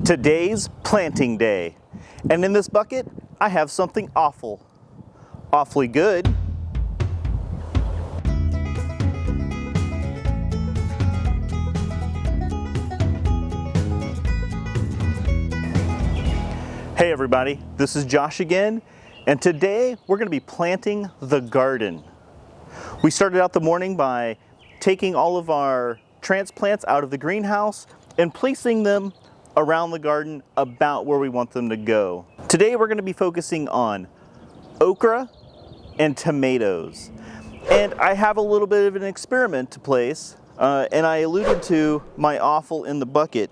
Today's planting day, and in this bucket I have something awfully good. Hey everybody, this is Josh again, and today we're going to be planting the garden. We started out the morning by taking all of our transplants out of the greenhouse and placing them around the garden about where we want them to go. Today we're going to be focusing on okra and tomatoes. And I have a little bit of an experiment to place, and I alluded to my offal in the bucket.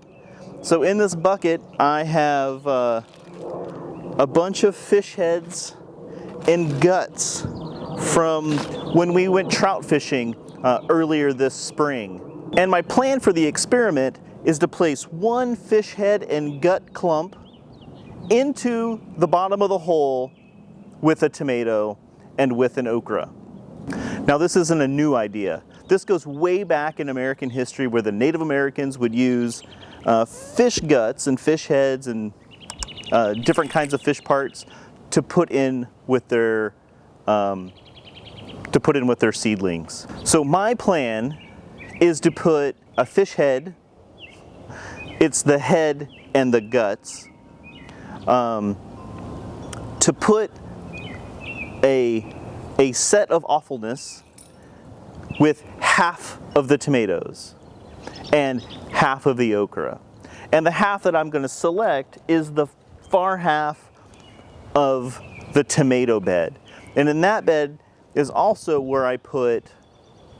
So in this bucket I have a bunch of fish heads and guts from when we went trout fishing earlier this spring. And my plan for the experiment is to place one fish head and gut clump into the bottom of the hole with a tomato and with an okra. Now this isn't a new idea. This goes way back in American history where the Native Americans would use fish guts and fish heads and different kinds of fish parts to put in with their seedlings. So my plan is to put a fish head, it's the head and the guts, to put a set of awfulness with half of the tomatoes and half of the okra. And the half that I'm going to select is the far half of the tomato bed. And in that bed is also where I put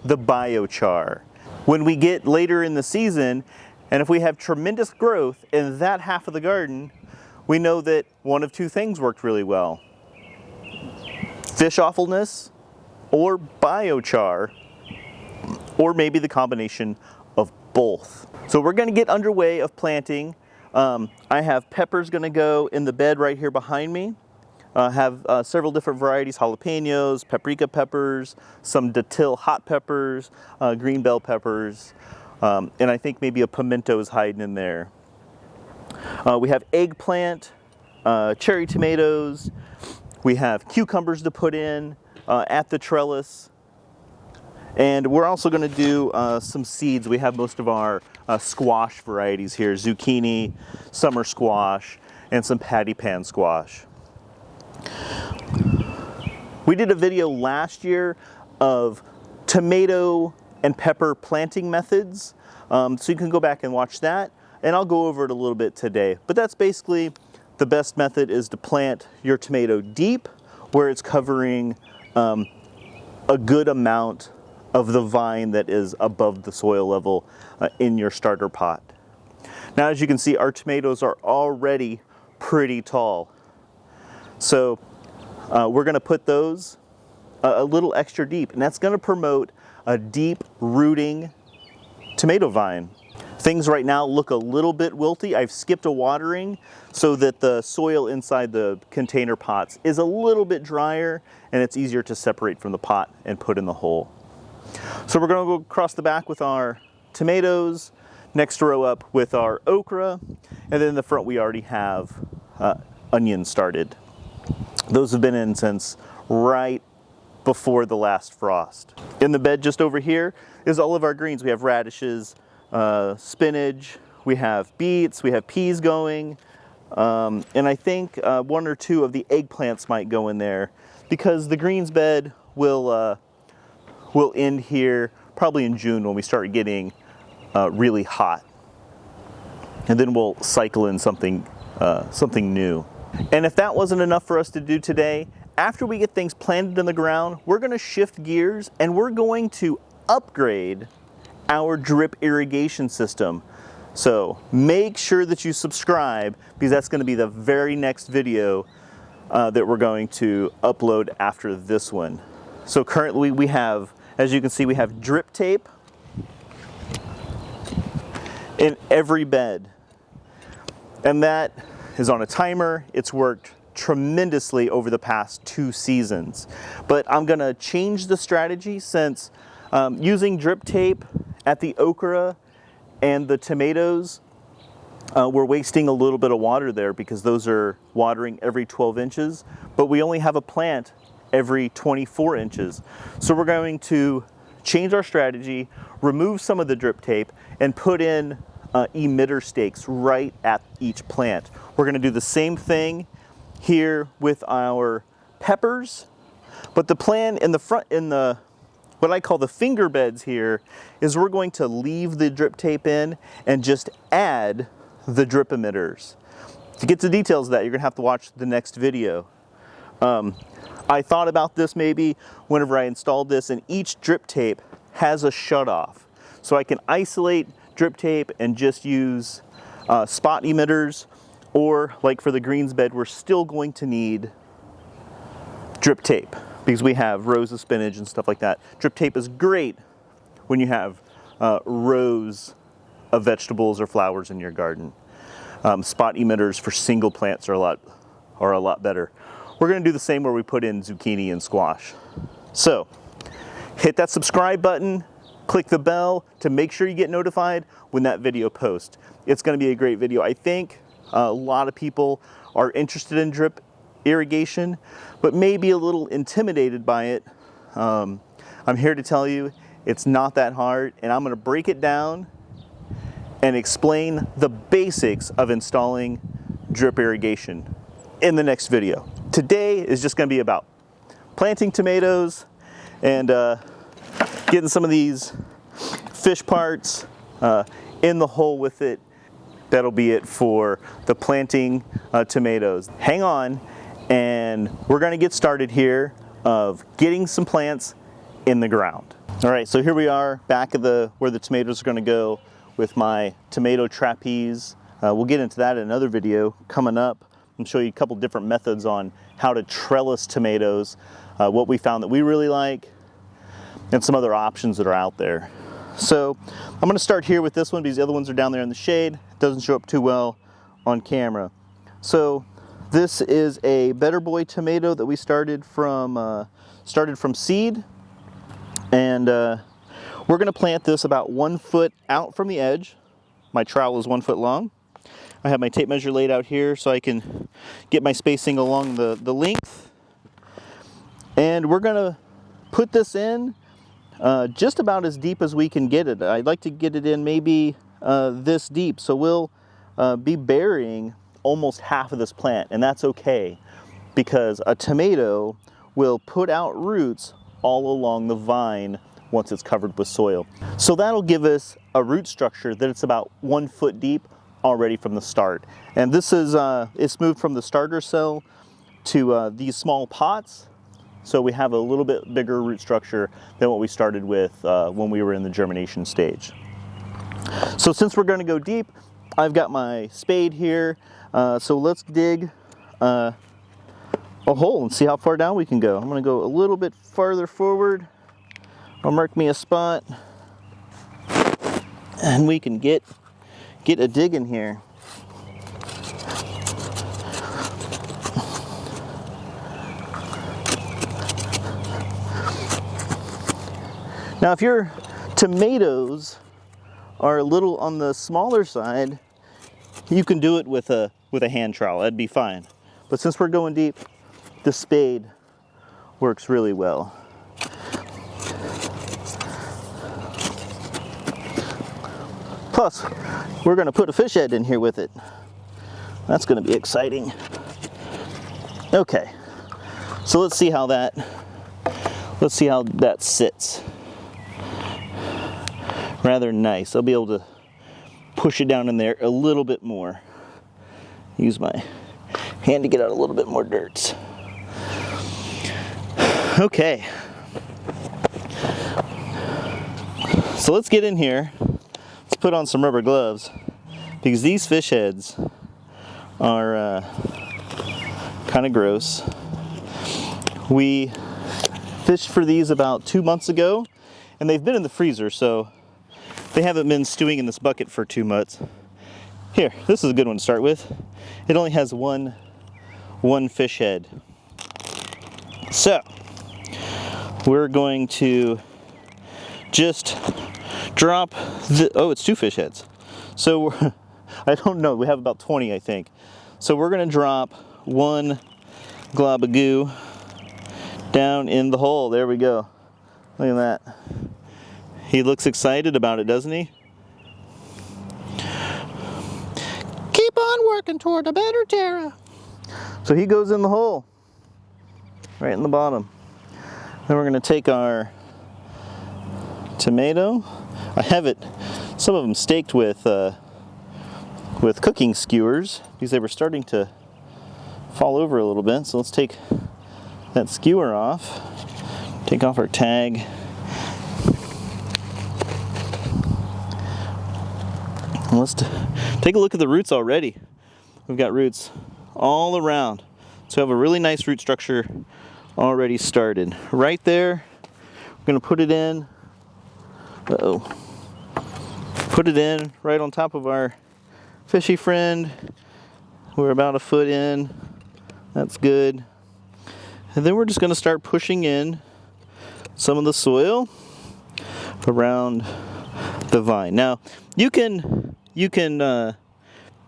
the biochar. When we get later in the season, and if we have tremendous growth in that half of the garden, we know that one of two things worked really well. Fish awfulness or biochar, or maybe the combination of both. So we're going to get underway of planting. I have peppers going to go in the bed right here behind me. Have several different varieties: jalapenos, paprika peppers, some datil hot peppers, green bell peppers, and I think maybe a pimento is hiding in there. We have eggplant, cherry tomatoes, we have cucumbers to put in at the trellis, and we're also going to do some seeds. We have most of our squash varieties here: zucchini, summer squash, and some patty pan squash. We did a video last year of tomato and pepper planting methods, so you can go back and watch that, and I'll go over it a little bit today. But that's basically the best method, is to plant your tomato deep where it's covering a good amount of the vine that is above the soil level in your starter pot. Now, as you can see, our tomatoes are already pretty tall. So we're going to put those a little extra deep, and that's going to promote a deep rooting tomato vine. Things right now look a little bit wilty. I've skipped a watering so that the soil inside the container pots is a little bit drier and it's easier to separate from the pot and put in the hole. So we're going to go across the back with our tomatoes, next row up with our okra, and then in the front we already have onions started. Those have been in since right before the last frost. In the bed just over here is all of our greens. We have radishes, spinach, we have beets, we have peas going, and I think one or two of the eggplants might go in there, because the greens bed will end here probably in June when we start getting really hot, and then we'll cycle in something new. And if that wasn't enough for us to do today, after we get things planted in the ground, we're going to shift gears and we're going to upgrade our drip irrigation system. So make sure that you subscribe, because that's going to be the very next video that we're going to upload after this one. So currently we have, as you can see, we have drip tape in every bed, and that is on a timer. It's worked tremendously over the past 2 seasons. But I'm gonna change the strategy, since using drip tape at the okra and the tomatoes We're wasting a little bit of water there because those are watering every 12 inches, but we only have a plant every 24 inches. So we're going to change our strategy, remove some of the drip tape, and put in emitter stakes right at each plant. We're going to do the same thing here with our peppers, but the plan in the front, in the what I call the finger beds here, is we're going to leave the drip tape in and just add the drip emitters. To get to the details of that, you're gonna have to watch the next video. I thought about this maybe whenever I installed this, and each drip tape has a shutoff. So I can isolate drip tape and just use spot emitters, or like for the greens bed, we're still going to need drip tape because we have rows of spinach and stuff like that. Drip tape is great when you have rows of vegetables or flowers in your garden. Spot emitters for single plants are a lot better. We're going to do the same where we put in zucchini and squash. So hit that subscribe button, click the bell to make sure you get notified when that video posts. It's going to be a great video. I think a lot of people are interested in drip irrigation, but maybe a little intimidated by it. I'm here to tell you it's not that hard, and I'm going to break it down and explain the basics of installing drip irrigation in the next video. Today is just going to be about planting tomatoes and getting some of these fish parts in the hole with it. That'll be it for the planting tomatoes. Hang on, and we're going to get started here of getting some plants in the ground. All right, so here we are back at where the tomatoes are going to go with my tomato trapeze. We'll get into that in another video coming up and show you a couple different methods on how to trellis tomatoes, what we found that we really like, and some other options that are out there. So I'm going to start here with this one because the other ones are down there in the shade. It doesn't show up too well on camera. So this is a Better Boy tomato that we started from seed, and we're going to plant this about 1 foot out from the edge. My trowel is 1 foot long. I have my tape measure laid out here so I can get my spacing along the length. And we're going to put this in just about as deep as we can get it. I'd like to get it in maybe this deep, so we'll be burying almost half of this plant, and that's okay because a tomato will put out roots all along the vine once it's covered with soil. So that'll give us a root structure that it's about 1 foot deep already from the start. And this is it's moved from the starter cell to these small pots, so we have a little bit bigger root structure than what we started with when we were in the germination stage. So since we're going to go deep, I've got my spade here, so let's dig a hole and see how far down we can go. I'm going to go a little bit farther forward. I'll mark me a spot, and we can get a dig in here. Now, if your tomatoes are a little on the smaller side, you can do it with a hand trowel. That'd be fine. But since we're going deep, the spade works really well. Plus, we're going to put a fish head in here with it. That's going to be exciting. Okay, so let's see how that sits. Rather nice. I'll be able to push it down in there a little bit more. Use my hand to get out a little bit more dirt. Okay. So let's get in here. Let's put on some rubber gloves because these fish heads are kind of gross. We fished for these about 2 months ago, and they've been in the freezer, so they haven't been stewing in this bucket for 2 months. Here, this is a good one to start with. It only has one fish head. So, we're going to just drop oh, it's 2 fish heads. So I don't know. We have about 20, I think. So we're going to drop one glob of goo down in the hole. There we go. Look at that. He looks excited about it, doesn't he? Keep on working toward a better Terra. So he goes in the hole, right in the bottom. Then we're going to take our tomato. I have it, some of them staked with cooking skewers because they were starting to fall over a little bit. So let's take that skewer off, take off our tag. And let's take a look at the roots already. We've got roots all around. So we have a really nice root structure already started. Right there, we're going to put it in. Put it in right on top of our fishy friend. We're about a foot in. That's good. And then we're just going to start pushing in some of the soil around the vine. Now, you can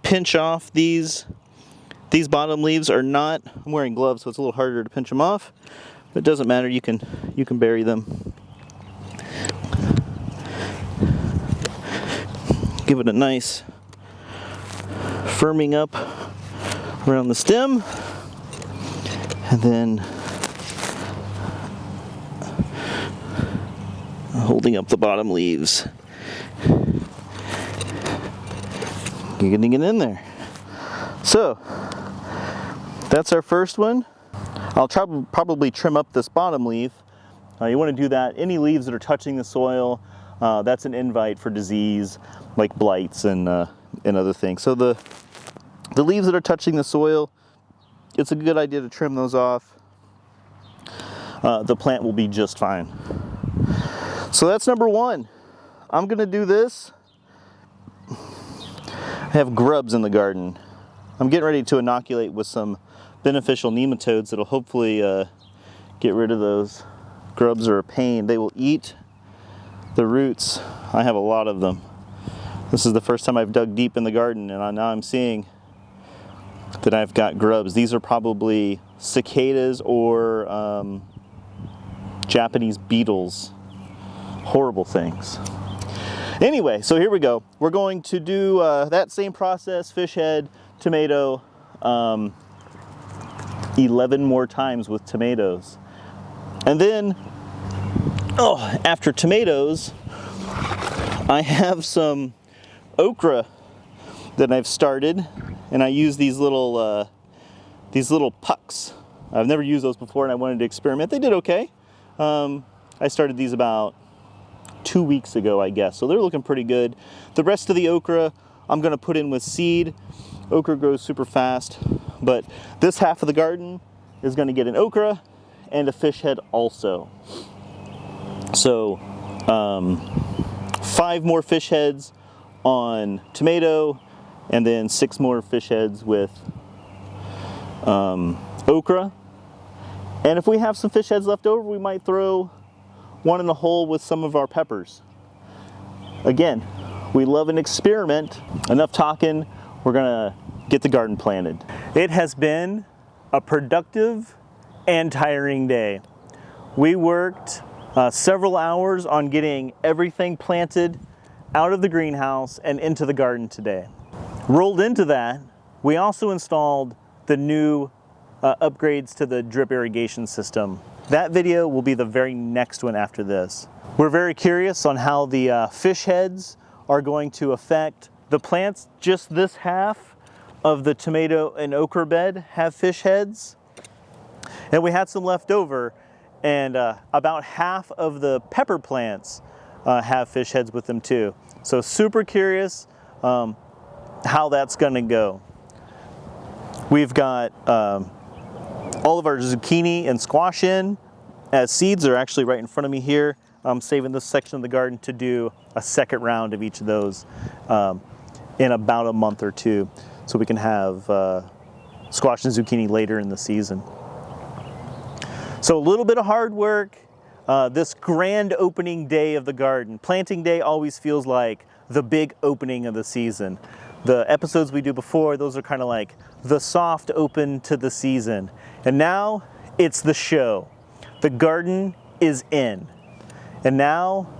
pinch off these bottom leaves or not. I'm wearing gloves, so it's a little harder to pinch them off. But it doesn't matter. You can bury them. Give it a nice firming up around the stem, and then holding up the bottom leaves, getting it in there. So that's our first one. I'll probably trim up this bottom leaf. You want to do that. Any leaves that are touching the soil, that's an invite for disease like blights and other things. So the leaves that are touching the soil, it's a good idea to trim those off. The plant will be just fine. So that's number one. I'm gonna do this. I have grubs in the garden. I'm getting ready to inoculate with some beneficial nematodes that'll hopefully get rid of those. Grubs are a pain. They will eat the roots. I have a lot of them. This is the first time I've dug deep in the garden, and now I'm seeing that I've got grubs. These are probably cicadas or Japanese beetles. Horrible things. Anyway, so here we go. We're going to do that same process, fish head, tomato, 11 more times with tomatoes. And then, after tomatoes, I have some okra that I've started, and I use these little pucks. I've never used those before, and I wanted to experiment. They did okay. I started these about 2 weeks ago, I guess, so they're looking pretty good. The rest of the okra I'm going to put in with seed. Okra grows super fast, but this half of the garden is going to get an okra and a fish head also. So 5 more fish heads on tomato, and then 6 more fish heads with okra. And if we have some fish heads left over, we might throw one in the hole with some of our peppers. Again, we love an experiment. Enough talking, we're gonna get the garden planted. It has been a productive and tiring day. We worked several hours on getting everything planted out of the greenhouse and into the garden today. Rolled into that, we also installed the new upgrades to the drip irrigation system. That video will be the very next one after this. We're very curious on how the fish heads are going to affect the plants. Just this half of the tomato and okra bed have fish heads, and we had some left over, and about half of the pepper plants have fish heads with them too. So super curious how that's gonna go. We've got all of our zucchini and squash in as seeds. They're actually right in front of me here. I'm saving this section of the garden to do a second round of each of those in about a month or two, so we can have squash and zucchini later in the season. So a little bit of hard work. This grand opening day of the garden. Planting day always feels like the big opening of the season. The episodes we do before, those are kind of like the soft open to the season. And now it's the show. The garden is in. And now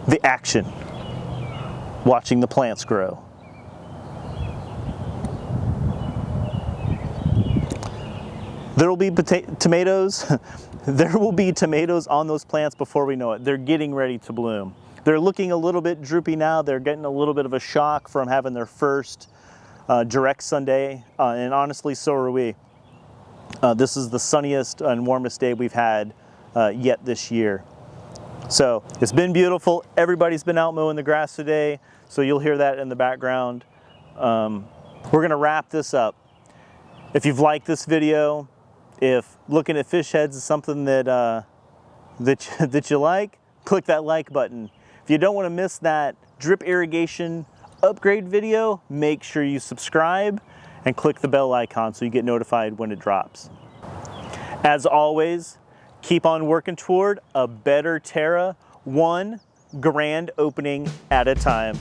the action. Watching the plants grow. There will be tomatoes. There will be tomatoes on those plants before we know it. They're getting ready to bloom. They're looking a little bit droopy now. They're getting a little bit of a shock from having their first direct Sunday, and honestly, so are we. This is the sunniest and warmest day we've had yet this year. So it's been beautiful. Everybody's been out mowing the grass today, so you'll hear that in the background. We're gonna wrap this up. If you've liked this video, if looking at fish heads is something that that you like, click that like button. If you don't want to miss that drip irrigation upgrade video, make sure you subscribe and click the bell icon so you get notified when it drops. As always, keep on working toward a better Terra, one grand opening at a time.